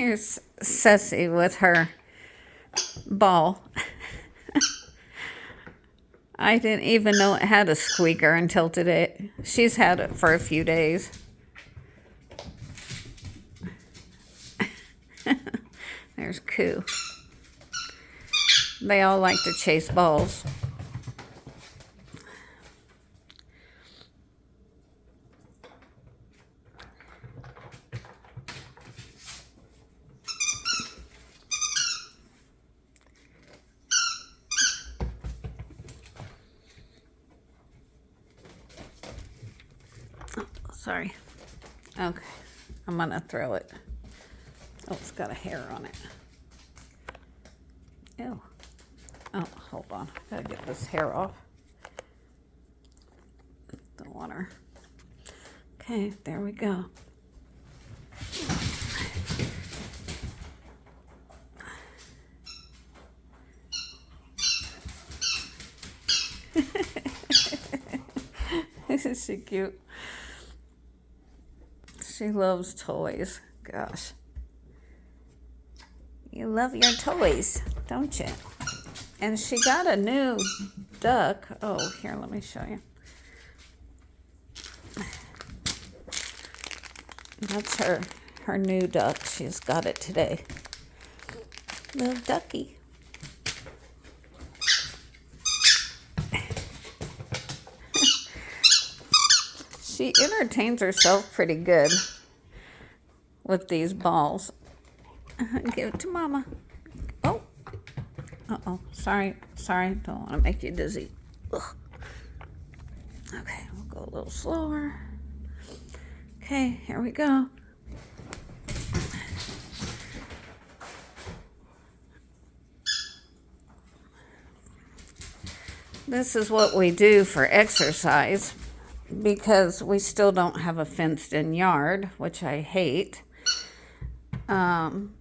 Here's Sesi with her ball. I didn't even know it had a squeaker until today. She's had it for a few days. There's Koo. They all like to chase balls. Oh, sorry. Okay, I'm gonna throw it. Oh, it's got a hair on it. Ew. Oh, hold on. I gotta get this hair off. Don't want her. Okay, there we go. Isn't she cute? She loves toys. Gosh. You love your toys, don't you? And she got a new duck. Oh, here, let me show you. That's her new duck. She's got it today. Little ducky. She entertains herself pretty good with these balls. Give it to Mama. Oh. Uh-oh. Sorry. Don't want to make you dizzy. Ugh. Okay, we'll go a little slower. Okay, here we go. This is what we do for exercise because we still don't have a fenced-in yard, which I hate.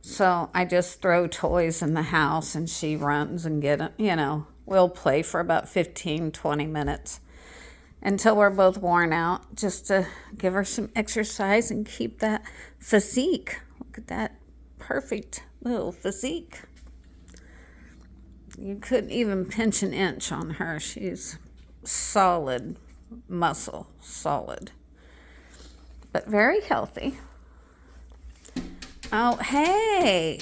So I just throw toys in the house and she runs and we'll play for about 15, 20 minutes until we're both worn out, just to give her some exercise and keep that physique. Look at that perfect little physique. You couldn't even pinch an inch on her. She's solid muscle, solid, but very healthy. Oh, hey,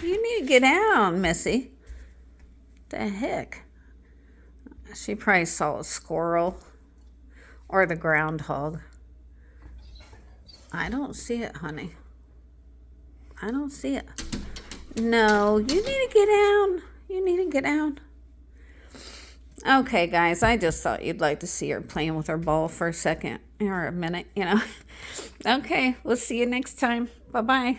you need to get down, Missy. The heck? She probably saw a squirrel or the groundhog. I don't see it, honey. I don't see it. No, you need to get down. You need to get down. Okay, guys, I just thought you'd like to see her playing with her ball for a second or a minute, Okay, we'll see you next time. Bye-bye.